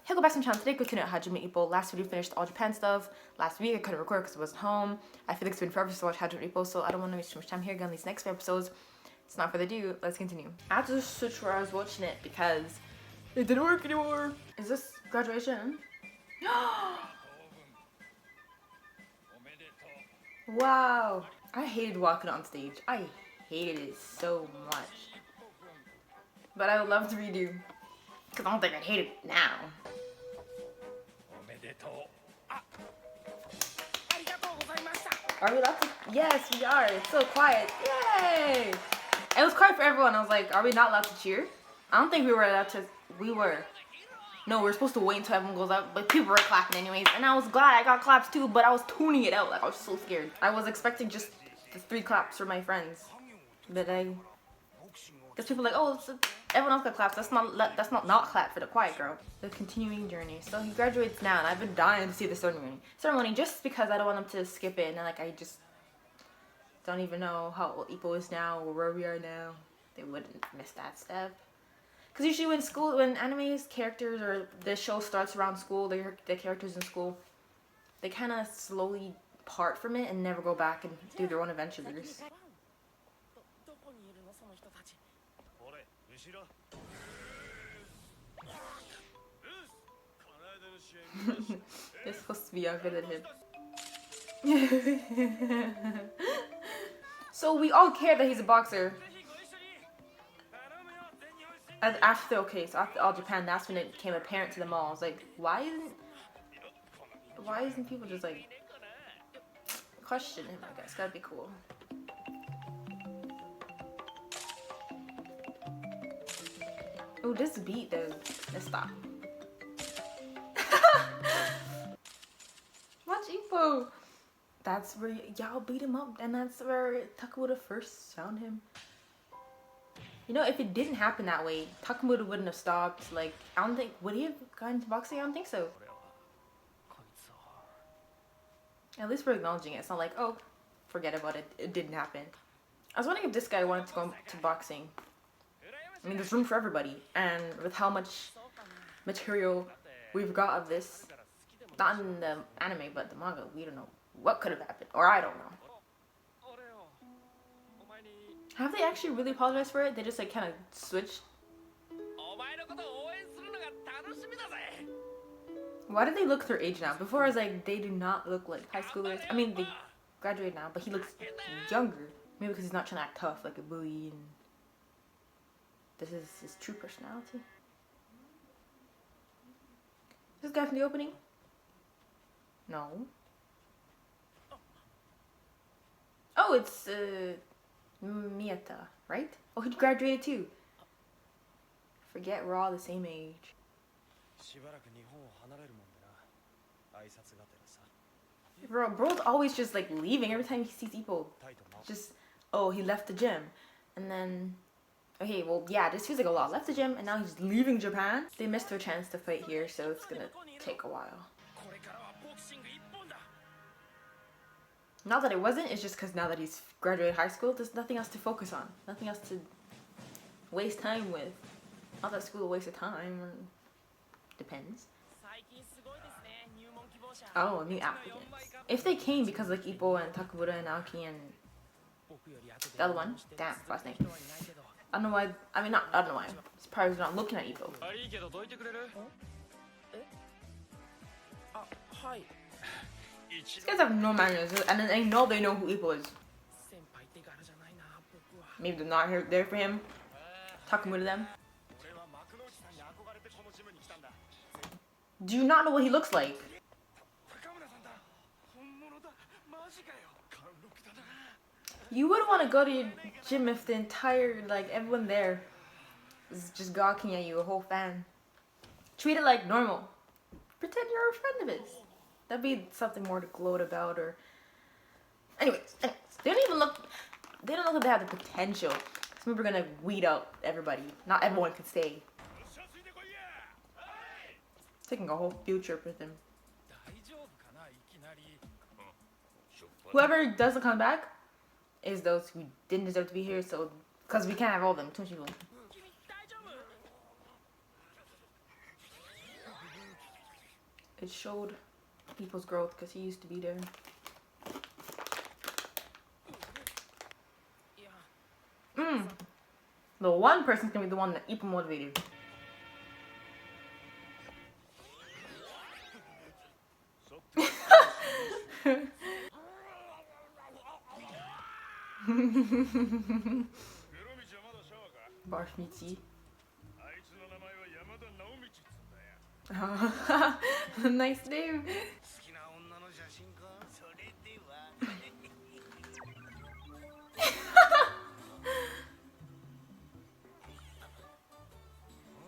Hey, go back some channel today. Continue at Hajime Ippo. Last video finished all Japan stuff. Last week I couldn't record because I wasn't home. I feel like it's been forever to watch Hajime Ippo, so I don't want to waste too much time here. Again, these next few episodes. It's not further ado. Let's continue. I had to switch where I was watching it because it didn't work anymore. Is this graduation? Wow. I hated walking on stage. I hated it so much. But I would love to redo. Because I don't think I'd hate it now. Are we allowed to? Yes, we are. It's so quiet. Yay! It was quiet for everyone. I was like, are we not allowed to cheer? I don't think we were allowed to. We were. No, we're supposed to wait until everyone goes up. But people were clapping anyways. And I was glad I got claps too. But I was tuning it out. Like, I was so scared. I was expecting just the 3 claps for my friends. But because people are like, oh, everyone else got claps. That's not clap for the quiet girl. The continuing journey. So he graduates now, and I've been dying to see the ceremony just because I don't want them to skip it. And like I just don't even know how old Ippo is now or where we are now. They wouldn't miss that step. Because usually when anime's characters or the show starts around school, the characters in school, they kind of slowly part from it and never go back and do their own adventures. It's supposed to be younger than him. So we all care that he's a boxer. After All Japan, that's when it became apparent to them all. It's like, why isn't people just like question him? I guess that'd be cool. Oh, this beat though. Let's stop. Watch Ippo. That's where y'all beat him up, and that's where Takamura first found him. You know, if it didn't happen that way, Takamura wouldn't have stopped. Like, I don't think, would he have gone into boxing? I don't think so. At least we're acknowledging it. It's not like, oh, forget about it. It didn't happen. I was wondering if this guy wanted to go to boxing. I mean, there's room for everybody. And with how much material we've got of this, not in the anime, but the manga, we don't know what could have happened. Or I don't know. Have they actually really apologized for it? They just like kind of switched? Why do they look their age now? Before I was like, they do not look like high schoolers. I mean, they graduated now, but he looks younger. Maybe because he's not trying to act tough like a bully and this is his true personality. This guy from the opening? No. Oh, it's Miyata, right? Oh, he graduated too. Forget we're all the same age. Bro's always just like leaving every time he sees Ippo. Just, oh, he left the gym. And then, okay, well, yeah, this feels like a lot. Left the gym and now he's leaving Japan. They missed their chance to fight here, so it's gonna take a while. Not that it wasn't, it's just because now that he's graduated high school, there's nothing else to focus on. Nothing else to waste time with. Not that school a waste of time, or depends. Oh, new applicants. If they came because like Ippo and Takamura and Aoki and the other one, damn, last name. I don't know why, I don't know why. It's probably not looking at Ippo. These guys have no manners, and then they know who Ippo is. Maybe they're not there for him. Takamura them. Do you not know what he looks like? You wouldn't want to go to your gym if the entire, like, everyone there is just gawking at you, a whole fan. Treat it like normal. Pretend you're a friend of his. That'd be something more to gloat about, or... Anyways, they don't look like they have the potential. So we're gonna weed out everybody. Not everyone can stay. Taking a whole field trip with him. Whoever doesn't come back is those who didn't deserve to be here, so... Because we can't have all of them, too much people. it showed Ippo's growth because he used to be there. The one person's gonna be the one that Ippo motivated. Barshmichi. Nice name.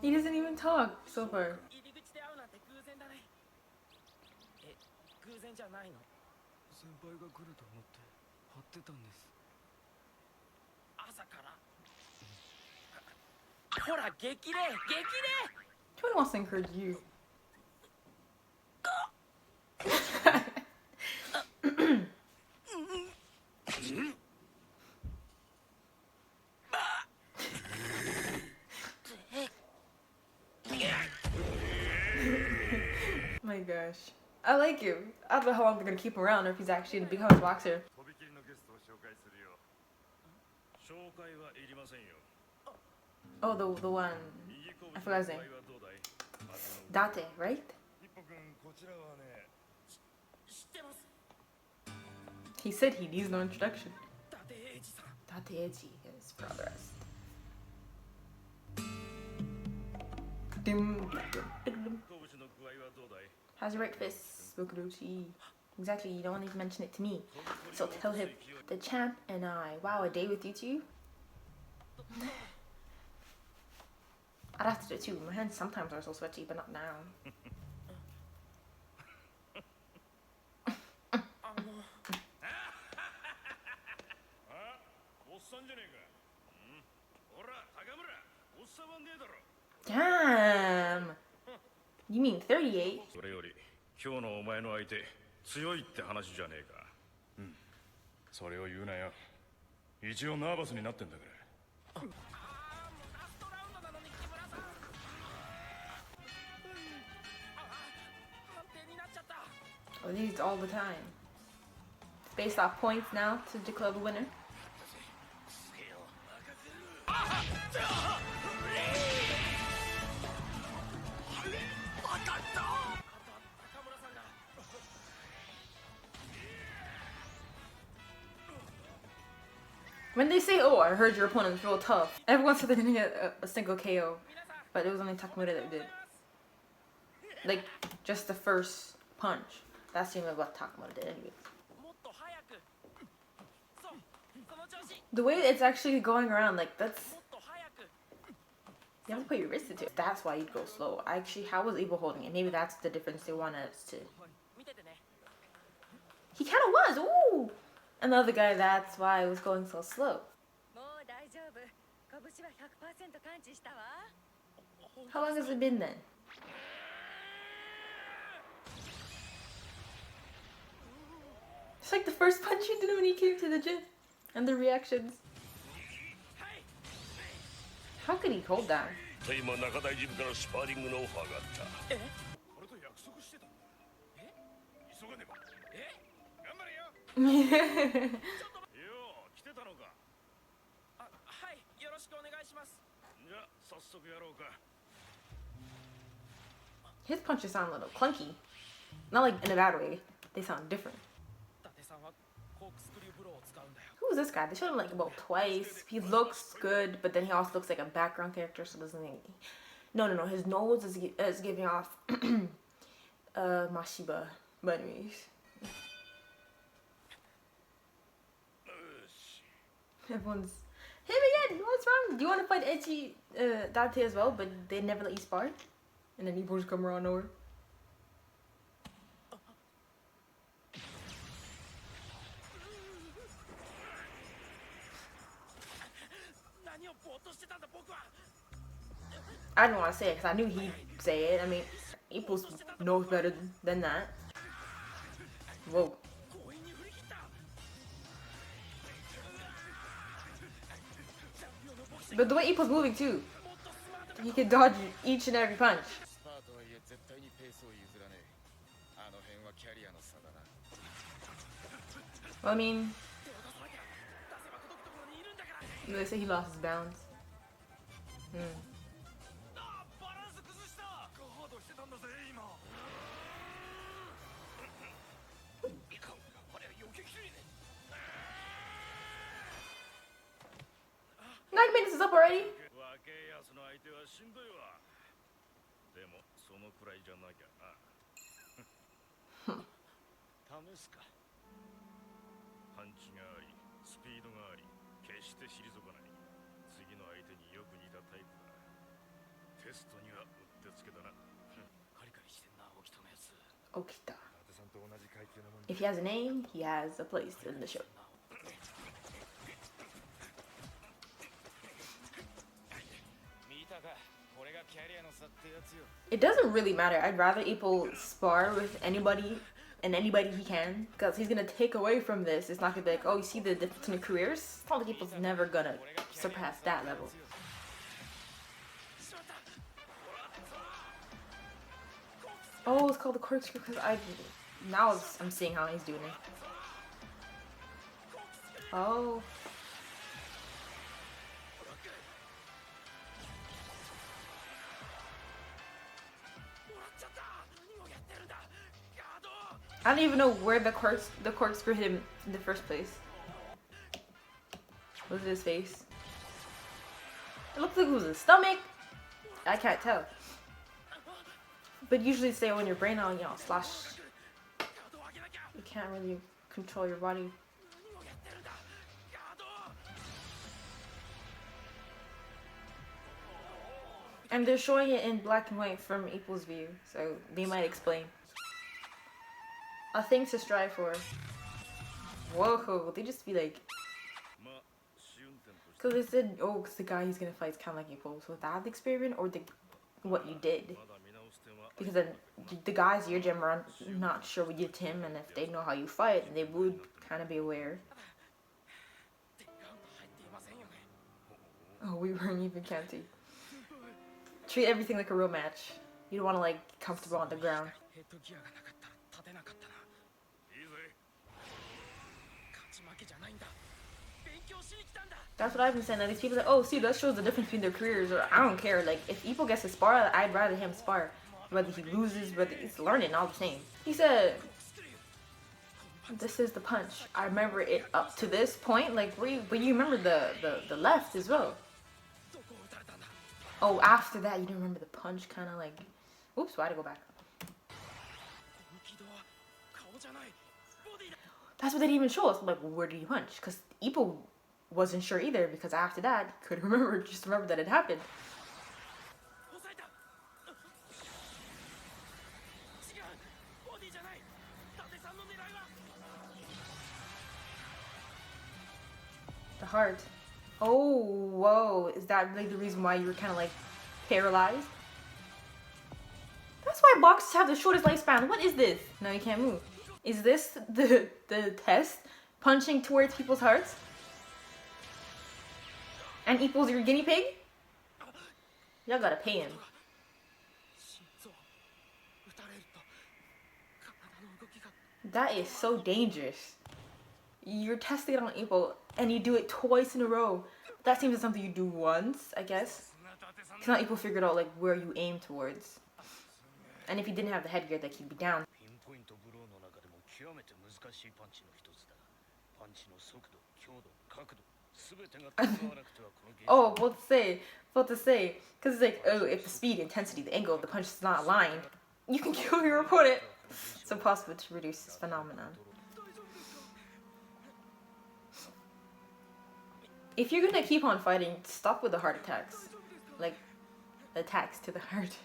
He doesn't even talk so far. He wants to encourage you. My gosh. I like him. I don't know how long they're gonna keep him around or if he's actually gonna become a boxer. Oh, the one. I forgot his name. Date, right? He said he needs no introduction. Date-eji is for all the rest. How's your right fist, Bokudochi? Exactly, you don't need to mention it to me. So tell him, the champ and I. Wow, a day with you two? I'd have to do it too. My hands sometimes are so sweaty, but not now. Damn! You mean 38? Oh, these all the time. Based off points now to declare the winner. When they say, oh, I heard your opponent's real tough, everyone said they didn't get a single KO, but it was only Takamura that did. Like, just the first punch. That's the only what Takamura did anyway. The way it's actually going around, like, that's... You have to put your wrist into it. That's why you'd go slow. How was Ippo holding it? Maybe that's the difference they wanted us to... He kind of was! Ooh! And the other guy, that's why it was going so slow. How long has it been then? It's like the first punch he did when he came to the gym. And the reactions. How could he hold that? His punches sound a little clunky. Not like in a bad way. They sound different. Who's this guy? They showed him like about twice. He looks good, but then he also looks like a background character, so doesn't he? No. His nose is giving off Mashiba. But anyways. Everyone's him again. What's wrong? Do you want to fight Edgy Date as well? But they never let you spar, and then Ippo just come around nowhere. I didn't want to say it because I knew he'd say it. I mean, Ippo knows better than that. Whoa. But the way Ippo's moving too, he can dodge each and every punch. Well, I mean, they say he lost his balance. Nine minutes is up already. Okita. If he has a name, he has a place in the show. It doesn't really matter. I'd rather Ippo spar with anybody and anybody he can, because he's gonna take away from this. It's not gonna be like, oh, you see the difference in the careers? It's not like Ippo's never gonna surpass that level. Oh, it's called the Corkscrew because I'm seeing how he's doing it. Oh. I don't even know where the corkscrew hit him in the first place. Was it his face? It looked like it was his stomach. I can't tell. But usually say when your brain on, you know, slash. You can't really control your body. And they're showing it in black and white from Ippo's view, so they might explain. A thing to strive for. Whoa, they just be like. Because they said, oh, because the guy he's gonna fight is kind of like Ippo. So that the experiment or what you did? Because then the guys your gym are not sure what you did to him, and if they know how you fight, they would kind of be aware. Oh, we weren't even counting. Treat everything like a real match. You don't want to like comfortable on the ground. That's what I've been saying. That these people are like, oh, see, that shows the difference between their careers. Or I don't care. Like, if Ippo gets to spar, I'd rather him spar. Whether he loses, whether he's learning, all the same. He said, this is the punch. I remember it up to this point. Like, but you remember the left as well. Oh, after that, you don't remember the punch, kind of like... Oops, why'd I go back? That's what they didn't even show us. Like, where did he punch? Because Ippo wasn't sure either, because after that, couldn't remember, just remember that it happened. The heart. Oh, whoa. Is that really the reason why you were kind of like paralyzed? That's why boxers have the shortest lifespan. What is this? No, you can't move. Is this the test? Punching towards people's hearts? And Ippo's your guinea pig? Y'all gotta pay him. That is so dangerous. You're testing it on Ippo and you do it twice in a row. That seems like something you do once, I guess. Because now Ippo figured out like where you aim towards. And if he didn't have the headgear, like he'd be down. Oh, what to say? Because it's like, oh, if the speed, intensity, the angle of the punch is not aligned, you can kill your opponent. It's impossible to reduce this phenomenon. If you're gonna keep on fighting, stop with the heart attacks. Like, attacks to the heart.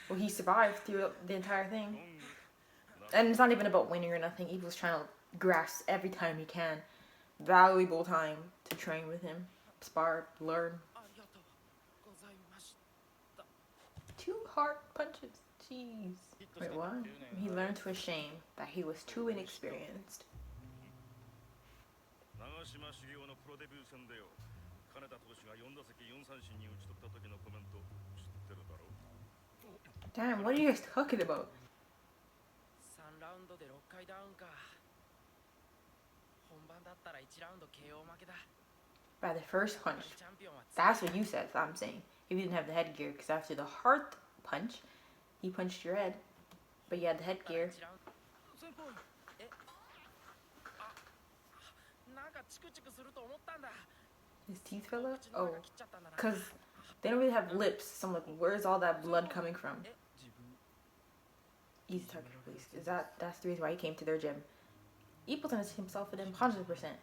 Well, he survived through the entire thing. And it's not even about winning or nothing. Ippo's trying to grasp every time he can. Valuable time to train with him. Spar, learn. 2 heart punches. Jeez. Wait, what? He learned to his shame that he was too inexperienced. Damn, what are you guys talking about? By the first punch. That's what you said, so I'm saying. If you didn't have the headgear, because after the heart punch, he punched your head. But you had the headgear. His teeth fell out? Oh. Because they don't really have lips. So I'm like, where's all that blood coming from? Easy target release. That's the reason why he came to their gym. Ippo's gonna see himself with him 100%.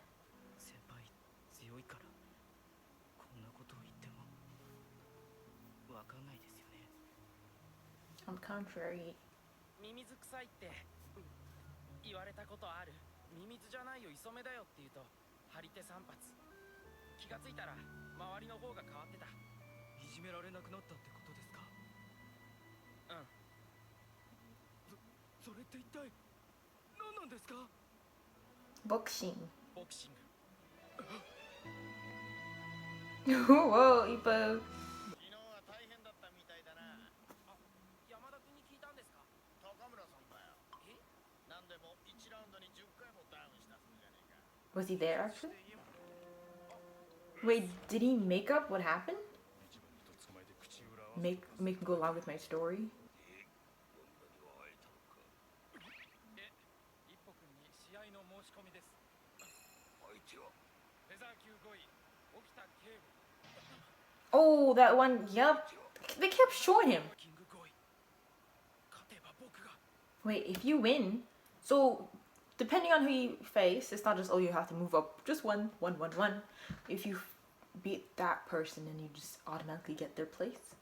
On the contrary. Boxing. Whoa, Ippo. Was he there actually? Wait, did he make up what happened? Make him go along with my story? Oh, that one, yep. They kept showing him. Wait, if you win, so depending on who you face, it's not just, oh, you have to move up just one. If you beat that person, then you just automatically get their place.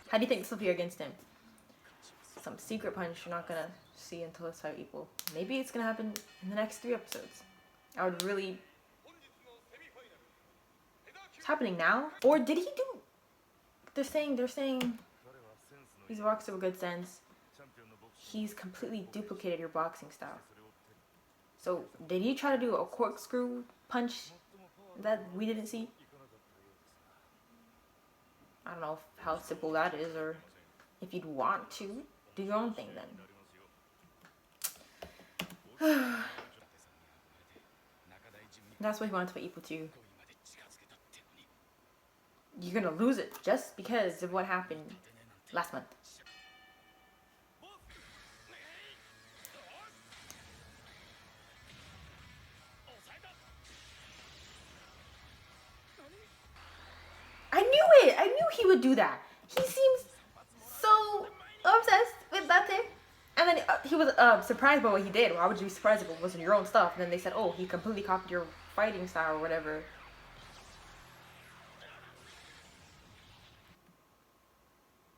How do you think this will be against him? Some secret punch you're not gonna see until it's fight Ippo. Maybe it's gonna happen in the next 3 episodes. I would really... It's happening now? Or did he do... They're saying he's a boxer with good sense. He's completely duplicated your boxing style. So did he try to do a corkscrew punch that we didn't see? I don't know how simple that is, or if you'd want to do your own thing then. That's why he wanted to fight Ippo too. You're gonna lose it just because of what happened last month. I knew it! I knew he would do that. He seems so obsessed with that thing. And then he was surprised by what he did. Why would you be surprised if it wasn't your own stuff? And then they said, oh, he completely copied your fighting style or whatever.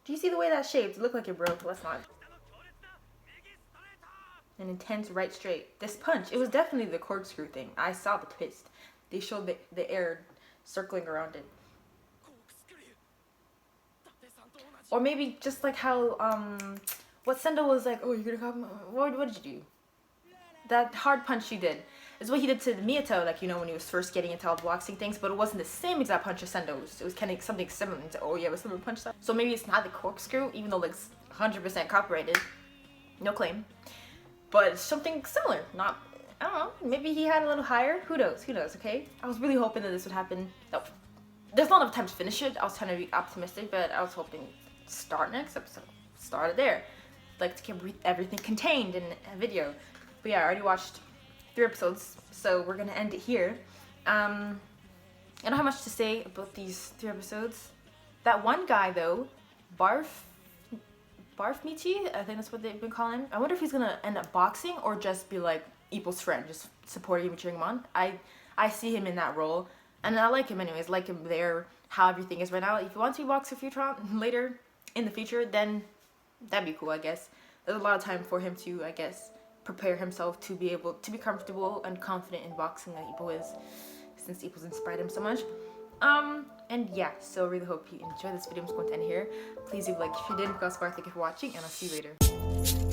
Do you see the way that shaped? It looked like it broke. Let's not. An intense right straight. This punch, it was definitely the corkscrew thing. I saw the twist. They showed the air circling around it. Or maybe just like how, what Sendo was like, oh, you're gonna copy my... What did you do? That hard punch you did is what he did to Miyato, like, you know, when he was first getting into all the boxing things, but it wasn't the same exact punch as Sendo's. It was kind of something similar. To, oh, yeah, it was similar punch style. So maybe it's not the corkscrew, even though it's 100% copyrighted. No claim. But it's something similar. Not, I don't know, maybe he had a little higher. Who knows, okay? I was really hoping that this would happen. No, there's not enough time to finish it. I was trying to be optimistic, but I was hoping start next episode. Started there. Like to keep everything contained in a video. But yeah, I already watched 3 episodes, so we're gonna end it here. I don't have much to say about these 3 episodes. That one guy though, Barfmichi, I think that's what they've been calling him. I wonder if he's gonna end up boxing or just be like Ippo's friend, just supporting him and cheering him on. I see him in that role, and I like him anyways. Like him there, how everything is right now. If he wants to be boxer later in the future, then that'd be cool, I guess. There's a lot of time for him to, I guess, prepare himself to be able to be comfortable and confident in boxing like Ippo is, since Ippo's inspired him so much. And yeah, so I really hope you enjoyed this video. I'm just going to end here. Please leave a like if you did. Thank you for watching, and I'll see you later.